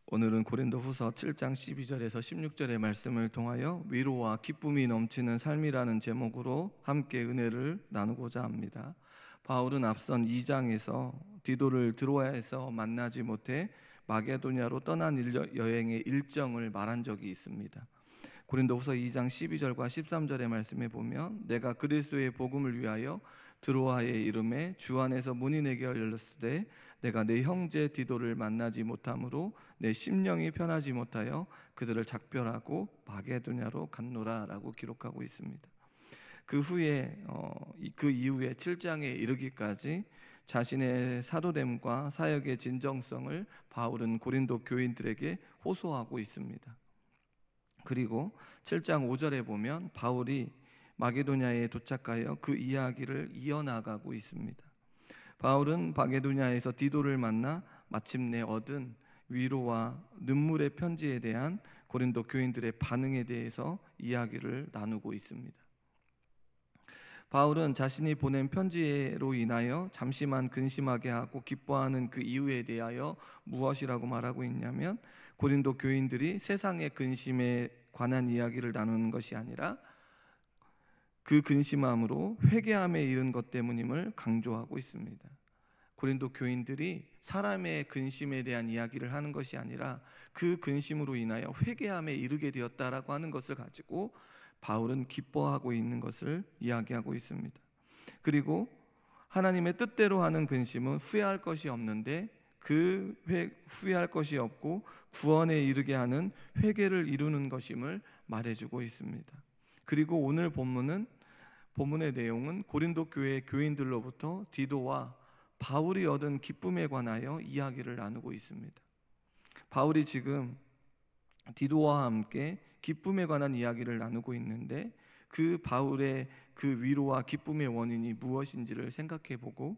오늘은 고린도후서 7장 12절에서 16절의 말씀을 통하여 위로와 기쁨이 넘치는 삶이라는 제목으로 함께 은혜를 나누고자 합니다. 바울은 앞선 2장에서 디도를 드로아에서 만나지 못해 마게도냐로 떠난 여행의 일정을 말한 적이 있습니다. 고린도후서 2장 12절과 13절의 말씀에 보면 내가 그리스도의 복음을 위하여 드로아에 이름에 주 안에서 문이 내게 열렸을 때 내가 내 형제 디도를 만나지 못함으로 내 심령이 편하지 못하여 그들을 작별하고 마게도냐로 갔노라 라고 기록하고 있습니다. 그 이후에 7장에 이르기까지 자신의 사도됨과 사역의 진정성을 바울은 고린도 교인들에게 호소하고 있습니다. 그리고 7장 5절에 보면 바울이 마게도냐에 도착하여 그 이야기를 이어나가고 있습니다. 바울은 마게도냐에서 디도를 만나 마침내 얻은 위로와 눈물의 편지에 대한 고린도 교인들의 반응에 대해서 이야기를 나누고 있습니다. 바울은 자신이 보낸 편지로 인하여 잠시만 근심하게 하고 기뻐하는 그 이유에 대하여 무엇이라고 말하고 있냐면 고린도 교인들이 세상의 근심에 관한 이야기를 나누는 것이 아니라 그 근심함으로 회개함에 이른 것 때문임을 강조하고 있습니다. 고린도 교인들이 사람의 근심에 대한 이야기를 하는 것이 아니라 그 근심으로 인하여 회개함에 이르게 되었다라고 하는 것을 가지고 바울은 기뻐하고 있는 것을 이야기하고 있습니다. 그리고 하나님의 뜻대로 하는 근심은 후회할 것이 없는데 그 후회할 것이 없고 구원에 이르게 하는 회개를 이루는 것임을 말해주고 있습니다. 그리고 오늘 본문의 내용은 고린도 교회 교인들로부터 디도와 바울이 얻은 기쁨에 관하여 이야기를 나누고 있습니다. 바울이 지금 디도와 함께 기쁨에 관한 이야기를 나누고 있는데 그 바울의 그 위로와 기쁨의 원인이 무엇인지를 생각해보고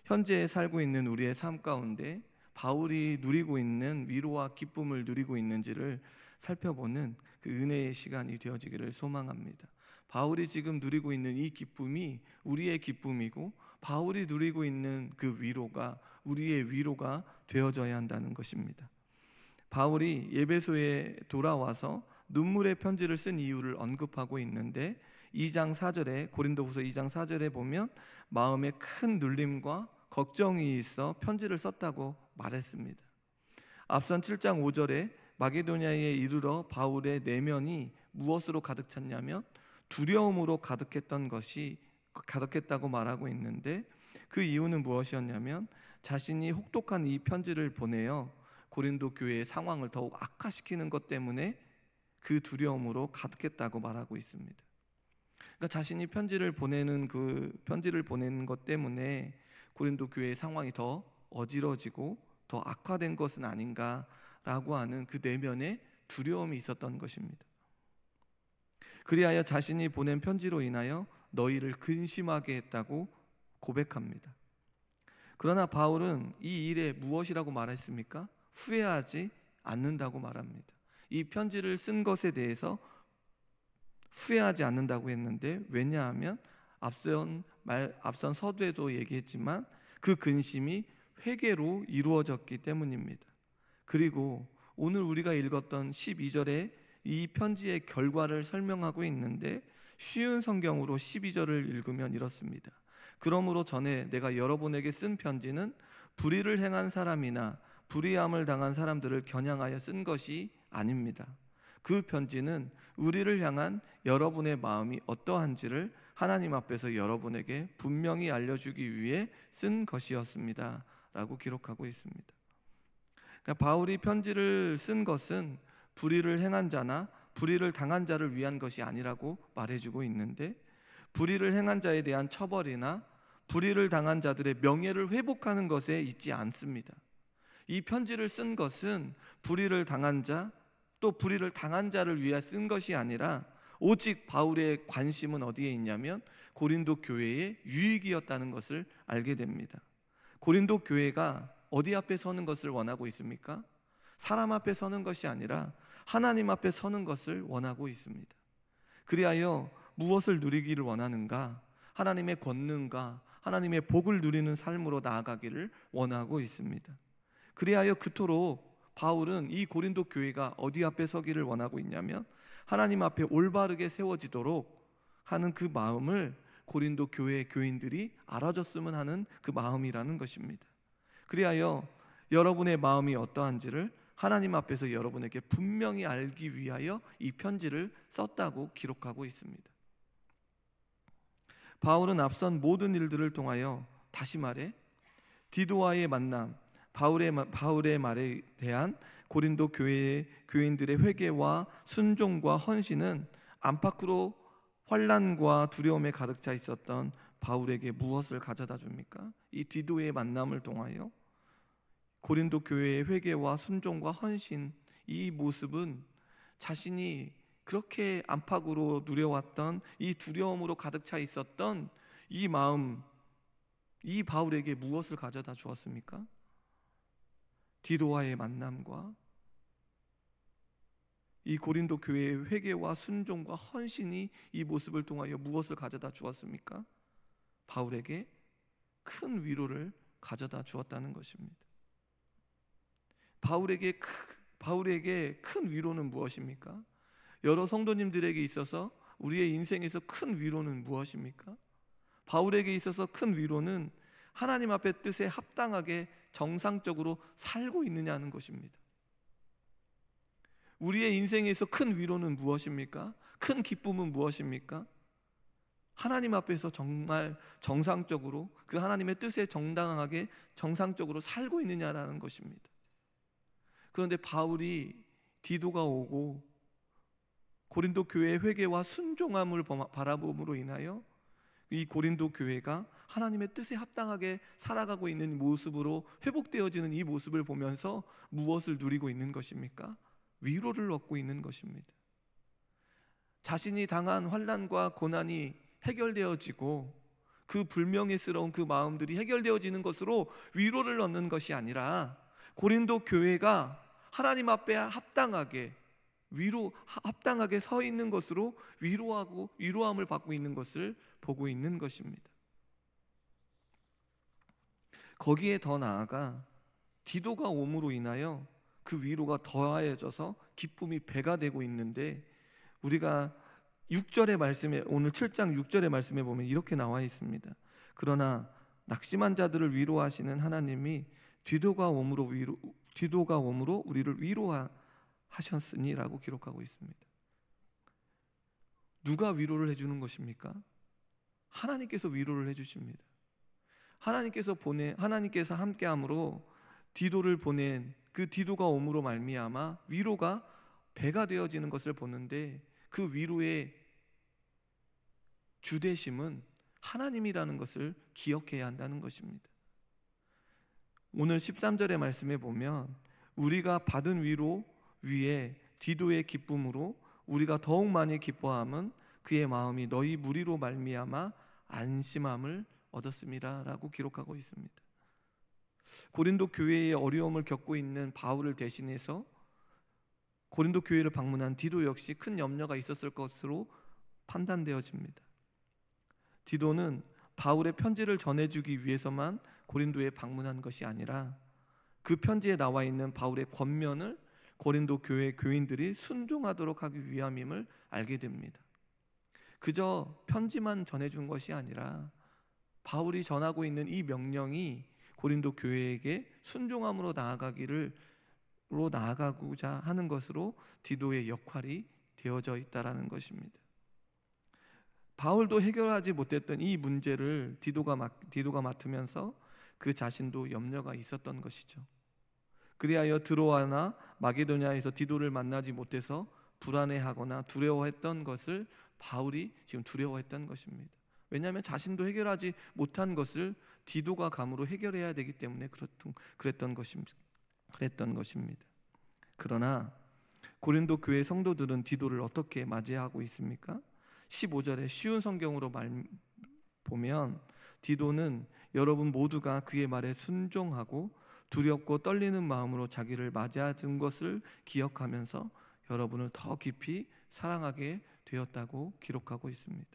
현재 살고 있는 우리의 삶 가운데 바울이 누리고 있는 위로와 기쁨을 누리고 있는지를 살펴보는 그 은혜의 시간이 되어지기를 소망합니다. 바울이 지금 누리고 있는 이 기쁨이 우리의 기쁨이고 바울이 누리고 있는 그 위로가 우리의 위로가 되어져야 한다는 것입니다. 바울이 에베소에 돌아와서 눈물의 편지를 쓴 이유를 언급하고 있는데 2장 4절에 고린도후서 2장 4절에 보면 마음에 큰 눌림과 걱정이 있어 편지를 썼다고 말했습니다. 앞선 7장 5절에 마게도냐에 이르러 바울의 내면이 무엇으로 가득 찼냐면 두려움으로 가득했다고 말하고 있는데 그 이유는 무엇이었냐면 자신이 혹독한 이 편지를 보내어 고린도 교회의 상황을 더욱 악화시키는 것 때문에 그 두려움으로 가득했다고 말하고 있습니다. 그러니까 자신이 편지를 보내는 것 때문에 고린도 교회의 상황이 더 어지러지고 더 악화된 것은 아닌가라고 하는 그 내면에 두려움이 있었던 것입니다. 그리하여 자신이 보낸 편지로 인하여 너희를 근심하게 했다고 고백합니다. 그러나 바울은 이 일에 무엇이라고 말했습니까? 후회하지 않는다고 말합니다. 이 편지를 쓴 것에 대해서 후회하지 않는다고 했는데 왜냐하면 앞선 서두에도 얘기했지만 그 근심이 회개로 이루어졌기 때문입니다. 그리고 오늘 우리가 읽었던 12절에 이 편지의 결과를 설명하고 있는데 쉬운 성경으로 12절을 읽으면 이렇습니다. 그러므로 전에 내가 여러분에게 쓴 편지는 불의를 행한 사람이나 불의함을 당한 사람들을 겨냥하여 쓴 것이 아닙니다. 그 편지는 우리를 향한 여러분의 마음이 어떠한지를 하나님 앞에서 여러분에게 분명히 알려주기 위해 쓴 것이었습니다 라고 기록하고 있습니다. 그러니까 바울이 편지를 쓴 것은 불의를 행한 자나 불의를 당한 자를 위한 것이 아니라고 말해주고 있는데 불의를 행한 자에 대한 처벌이나 불의를 당한 자들의 명예를 회복하는 것에 있지 않습니다. 이 편지를 쓴 것은 불의를 당한 자 또 불의를 당한 자를 위해 쓴 것이 아니라 오직 바울의 관심은 어디에 있냐면 고린도 교회의 유익이었다는 것을 알게 됩니다. 고린도 교회가 어디 앞에 서는 것을 원하고 있습니까? 사람 앞에 서는 것이 아니라 하나님 앞에 서는 것을 원하고 있습니다. 그리하여 무엇을 누리기를 원하는가? 하나님의 권능과 하나님의 복을 누리는 삶으로 나아가기를 원하고 있습니다. 그리하여 그토록 바울은 이 고린도 교회가 어디 앞에 서기를 원하고 있냐면 하나님 앞에 올바르게 세워지도록 하는 그 마음을 고린도 교회의 교인들이 알아줬으면 하는 그 마음이라는 것입니다. 그리하여 여러분의 마음이 어떠한지를 하나님 앞에서 여러분에게 분명히 알기 위하여 이 편지를 썼다고 기록하고 있습니다. 바울은 앞선 모든 일들을 통하여, 다시 말해 디도와의 만남, 바울의 말에 대한 고린도 교회의 교인들의 회개와 순종과 헌신은 안팎으로 환난과 두려움에 가득 차 있었던 바울에게 무엇을 가져다 줍니까? 이 디도의 만남을 통하여 고린도 교회의 회개와 순종과 헌신, 이 모습은 자신이 그렇게 안팎으로 누려왔던 이 두려움으로 가득 차 있었던 이 마음, 이 바울에게 무엇을 가져다 주었습니까? 디도와의 만남과 이 고린도 교회의 회개와 순종과 헌신이 이 모습을 통하여 무엇을 가져다 주었습니까? 바울에게 큰 위로를 가져다 주었다는 것입니다. 바울에게 큰 위로는 무엇입니까? 여러 성도님들에게 있어서 우리의 인생에서 큰 위로는 무엇입니까? 바울에게 있어서 큰 위로는 하나님 앞의 뜻에 합당하게 정상적으로 살고 있느냐는 것입니다. 우리의 인생에서 큰 위로는 무엇입니까? 큰 기쁨은 무엇입니까? 하나님 앞에서 정말 정상적으로 그 하나님의 뜻에 정당하게 정상적으로 살고 있느냐라는 것입니다. 그런데 바울이 디도가 오고 고린도 교회의 회개와 순종함을 바라봄으로 인하여 이 고린도 교회가 하나님의 뜻에 합당하게 살아가고 있는 모습으로 회복되어지는 이 모습을 보면서 무엇을 누리고 있는 것입니까? 위로를 얻고 있는 것입니다. 자신이 당한 환난과 고난이 해결되어지고 그 불명예스러운 그 마음들이 해결되어지는 것으로 위로를 얻는 것이 아니라 고린도 교회가 하나님 앞에 합당하게 서 있는 것으로 위로함을 받고 있는 것을 보고 있는 것입니다. 거기에 더 나아가 디도가 옴으로 인하여 그 위로가 더하여져서 기쁨이 배가 되고 있는데, 우리가 6절의 말씀에, 오늘 7장 6절의 말씀에 보면 이렇게 나와 있습니다. 그러나 낙심한 자들을 위로하시는 하나님이 디도가 옴으로 우리를 위로하셨으니라고 기록하고 있습니다. 누가 위로를 해주는 것입니까? 하나님께서 위로를 해주십니다. 하나님께서 함께함으로 디도를 보낸 그 디도가 옴으로 말미암아 위로가 배가 되어지는 것을 보는데, 그 위로의 주대심은 하나님이라는 것을 기억해야 한다는 것입니다. 오늘 13절의 말씀에 보면 우리가 받은 위로 위에 디도의 기쁨으로 우리가 더욱 많이 기뻐함은 그의 마음이 너희 무리로 말미암아 안심함을 얻었습니다 라고 기록하고 있습니다. 고린도 교회의 어려움을 겪고 있는 바울을 대신해서 고린도 교회를 방문한 디도 역시 큰 염려가 있었을 것으로 판단되어집니다. 디도는 바울의 편지를 전해주기 위해서만 고린도에 방문한 것이 아니라 그 편지에 나와 있는 바울의 권면을 고린도 교회 교인들이 순종하도록 하기 위함임을 알게 됩니다. 그저 편지만 전해준 것이 아니라 바울이 전하고 있는 이 명령이 고린도 교회에게 순종함으로 나아가고자 하는 것으로 디도의 역할이 되어져 있다라는 것입니다. 바울도 해결하지 못했던 이 문제를 디도가 맡으면서 그 자신도 염려가 있었던 것이죠. 그리하여 드로아나 마게도냐에서 디도를 만나지 못해서 불안해하거나 두려워했던 것을 바울이 지금 두려워했던 것입니다. 왜냐하면 자신도 해결하지 못한 것을 디도가 감으로 해결해야 되기 때문에 그랬던 것입니다. 그러나 고린도 교회 성도들은 디도를 어떻게 맞이하고 있습니까? 15절에 쉬운 성경으로 보면 디도는 여러분 모두가 그의 말에 순종하고 두렵고 떨리는 마음으로 자기를 맞이하는 것을 기억하면서 여러분을 더 깊이 사랑하게 되었다고 기록하고 있습니다.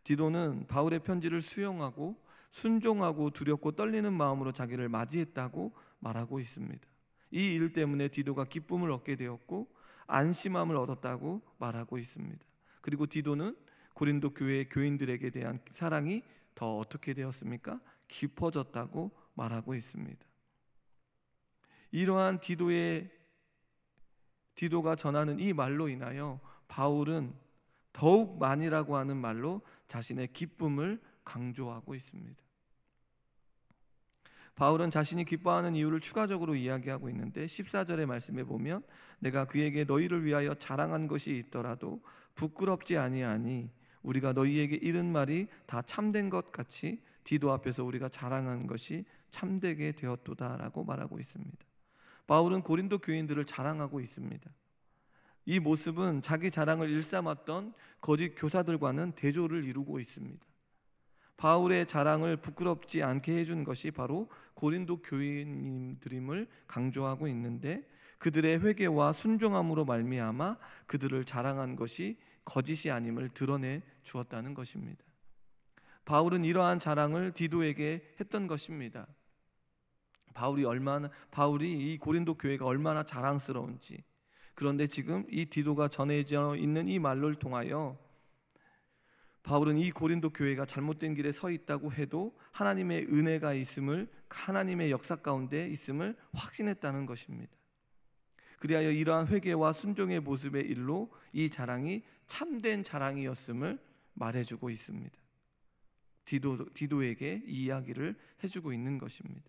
디도는 바울의 편지를 수용하고 순종하고 두렵고 떨리는 마음으로 자기를 맞이했다고 말하고 있습니다. 이 일 때문에 디도가 기쁨을 얻게 되었고 안심함을 얻었다고 말하고 있습니다. 그리고 디도는 고린도 교회 교인들에게 대한 사랑이 더 어떻게 되었습니까? 깊어졌다고 말하고 있습니다. 이러한 디도가 전하는 이 말로 인하여 바울은 더욱 많이라고 하는 말로 자신의 기쁨을 강조하고 있습니다. 바울은 자신이 기뻐하는 이유를 추가적으로 이야기하고 있는데 14절의 말씀에 보면 내가 그에게 너희를 위하여 자랑한 것이 있더라도 부끄럽지 아니하니 우리가 너희에게 이른 말이 다 참된 것 같이 디도 앞에서 우리가 자랑한 것이 참되게 되었도다 라고 말하고 있습니다. 바울은 고린도 교인들을 자랑하고 있습니다. 이 모습은 자기 자랑을 일삼았던 거짓 교사들과는 대조를 이루고 있습니다. 바울의 자랑을 부끄럽지 않게 해준 것이 바로 고린도 교인들임을 강조하고 있는데 그들의 회개와 순종함으로 말미암아 그들을 자랑한 것이 거짓이 아님을 드러내 주었다는 것입니다. 바울은 이러한 자랑을 디도에게 했던 것입니다. 바울이 이 고린도 교회가 얼마나 자랑스러운지, 그런데 지금 이 디도가 전해져 있는 이 말을 통하여 바울은 이 고린도 교회가 잘못된 길에 서 있다고 해도 하나님의 은혜가 있음을, 하나님의 역사 가운데 있음을 확신했다는 것입니다. 그리하여 이러한 회개와 순종의 모습의 일로 이 자랑이 참된 자랑이었음을 말해주고 있습니다. 디도에게 이 이야기를 해주고 있는 것입니다.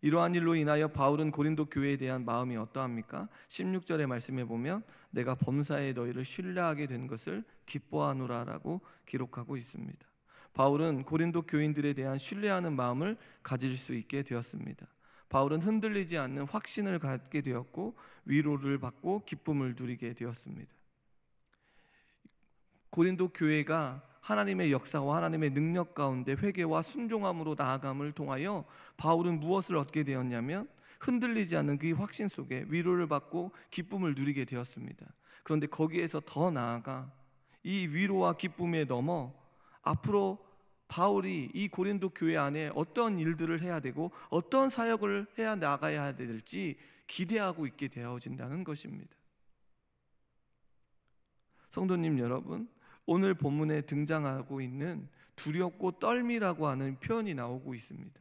이러한 일로 인하여 바울은 고린도 교회에 대한 마음이 어떠합니까? 16절의 말씀에 보면 내가 범사에 너희를 신뢰하게 된 것을 기뻐하노라 라고 기록하고 있습니다. 바울은 고린도 교인들에 대한 신뢰하는 마음을 가질 수 있게 되었습니다. 바울은 흔들리지 않는 확신을 갖게 되었고 위로를 받고 기쁨을 누리게 되었습니다. 고린도 교회가 하나님의 역사와 하나님의 능력 가운데 회개와 순종함으로 나아감을 통하여 바울은 무엇을 얻게 되었냐면 흔들리지 않는 그 확신 속에 위로를 받고 기쁨을 누리게 되었습니다. 그런데 거기에서 더 나아가 이 위로와 기쁨에 넘어 앞으로 바울이 이 고린도 교회 안에 어떤 일들을 해야 되고 어떤 사역을 해야 나가야 될지 기대하고 있게 되어진다는 것입니다. 성도님 여러분, 오늘 본문에 등장하고 있는 두렵고 떨미라고 하는 표현이 나오고 있습니다.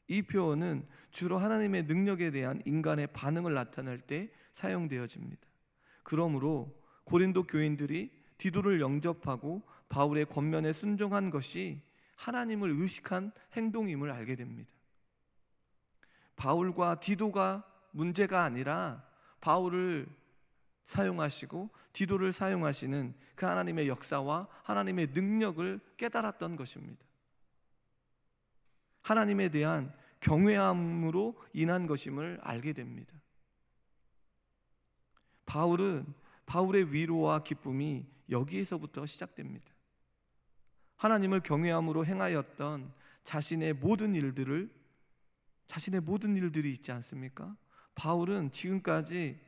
이 표현은 주로 하나님의 능력에 대한 인간의 반응을 나타낼 때 사용되어집니다. 그러므로 고린도 교인들이 디도를 영접하고 바울의 권면에 순종한 것이 하나님을 의식한 행동임을 알게 됩니다. 바울과 디도가 문제가 아니라 바울을 사용하시고 디도를 사용하시는 그 하나님의 역사와 하나님의 능력을 깨달았던 것입니다. 하나님에 대한 경외함으로 인한 것임을 알게 됩니다. 바울의 위로와 기쁨이 여기에서부터 시작됩니다. 하나님을 경외함으로 행하였던 자신의 모든 일들이 있지 않습니까? 바울은 지금까지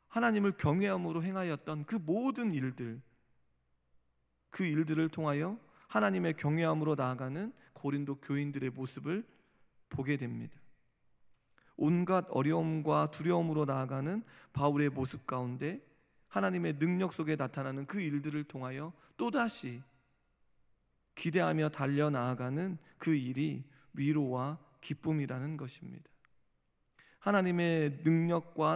하나님을 경외함으로 행하였던 그 모든 일들, 그 일들을 통하여 하나님의 경외함으로 나아가는 고린도 교인들의 모습을 보게 됩니다. 온갖 어려움과 두려움으로 나아가는 바울의 모습 가운데 하나님의 능력 속에 나타나는 그 일들을 통하여 또다시 기대하며 달려나아가는 그 일이 위로와 기쁨이라는 것입니다. 하나님의 능력과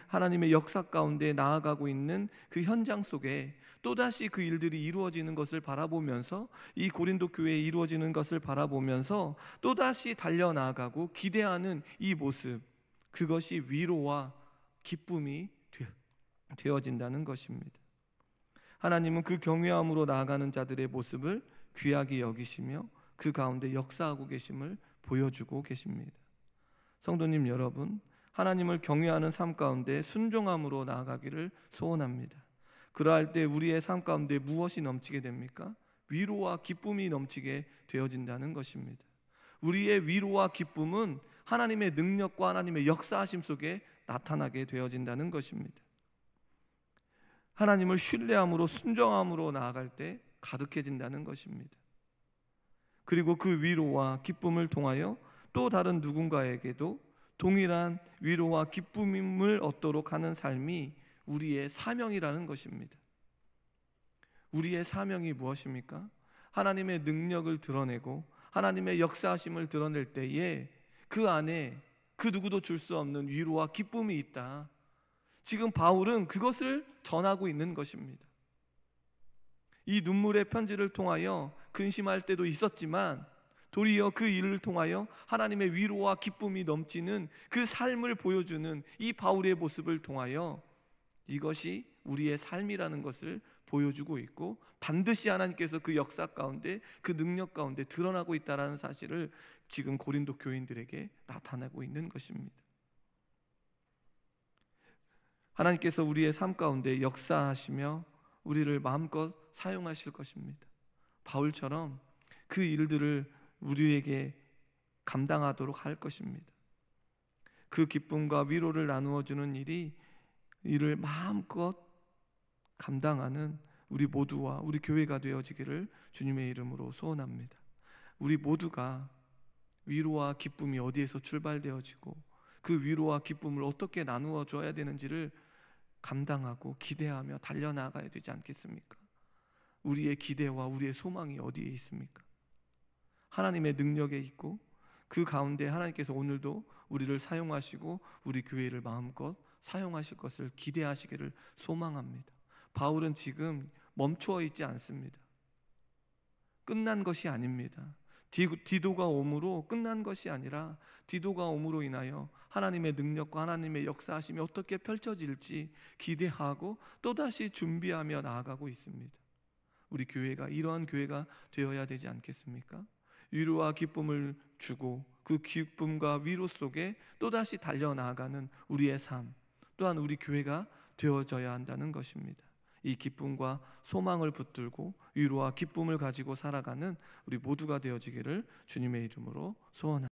하나님의 역사 가운데 나아가고 있는 그 현장 속에 또다시 그 일들이 이루어지는 것을 바라보면서, 이 고린도 교회에 이루어지는 것을 바라보면서 또다시 달려나아가고 기대하는 이 모습, 그것이 위로와 기쁨이 되어진다는 것입니다. 하나님은 그 경외함으로 나아가는 자들의 모습을 귀하게 여기시며 그 가운데 역사하고 계심을 보여주고 계십니다. 성도님 여러분, 하나님을 경외하는 삶 가운데 순종함으로 나아가기를 소원합니다. 그러할 때 우리의 삶 가운데 무엇이 넘치게 됩니까? 위로와 기쁨이 넘치게 되어진다는 것입니다. 우리의 위로와 기쁨은 하나님의 능력과 하나님의 역사하심 속에 나타나게 되어진다는 것입니다. 하나님을 신뢰함으로 순종함으로 나아갈 때 가득해진다는 것입니다. 그리고 그 위로와 기쁨을 통하여 또 다른 누군가에게도 동일한 위로와 기쁨을 얻도록 하는 삶이 우리의 사명이라는 것입니다. 우리의 사명이 무엇입니까? 하나님의 능력을 드러내고 하나님의 역사하심을 드러낼 때에 그 안에 그 누구도 줄 수 없는 위로와 기쁨이 있다. 지금 바울은 그것을 전하고 있는 것입니다. 이 눈물의 편지를 통하여 근심할 때도 있었지만 도리어 그 일을 통하여 하나님의 위로와 기쁨이 넘치는 그 삶을 보여주는 이 바울의 모습을 통하여 이것이 우리의 삶이라는 것을 보여주고 있고 반드시 하나님께서 그 역사 가운데 그 능력 가운데 드러나고 있다는 사실을 지금 고린도 교인들에게 나타내고 있는 것입니다. 하나님께서 우리의 삶 가운데 역사하시며 우리를 마음껏 사용하실 것입니다. 바울처럼 그 일들을 우리에게 감당하도록 할 것입니다. 그 기쁨과 위로를 나누어 주는 이를 마음껏 감당하는 우리 모두와 우리 교회가 되어지기를 주님의 이름으로 소원합니다. 우리 모두가 위로와 기쁨이 어디에서 출발되어지고 그 위로와 기쁨을 어떻게 나누어 줘야 되는지를 감당하고 기대하며 달려나가야 되지 않겠습니까? 우리의 기대와 우리의 소망이 어디에 있습니까? 하나님의 능력에 있고 그 가운데 하나님께서 오늘도 우리를 사용하시고 우리 교회를 마음껏 사용하실 것을 기대하시기를 소망합니다. 바울은 지금 멈추어 있지 않습니다. 끝난 것이 아닙니다. 디도가 옴으로 끝난 것이 아니라 디도가 옴으로 인하여 하나님의 능력과 하나님의 역사하심이 어떻게 펼쳐질지 기대하고 또다시 준비하며 나아가고 있습니다. 우리 교회가 이러한 교회가 되어야 되지 않겠습니까? 위로와 기쁨을 주고 그 기쁨과 위로 속에 또다시 달려나가는 우리의 삶, 또한 우리 교회가 되어져야 한다는 것입니다. 이 기쁨과 소망을 붙들고 위로와 기쁨을 가지고 살아가는 우리 모두가 되어지기를 주님의 이름으로 소원합니다.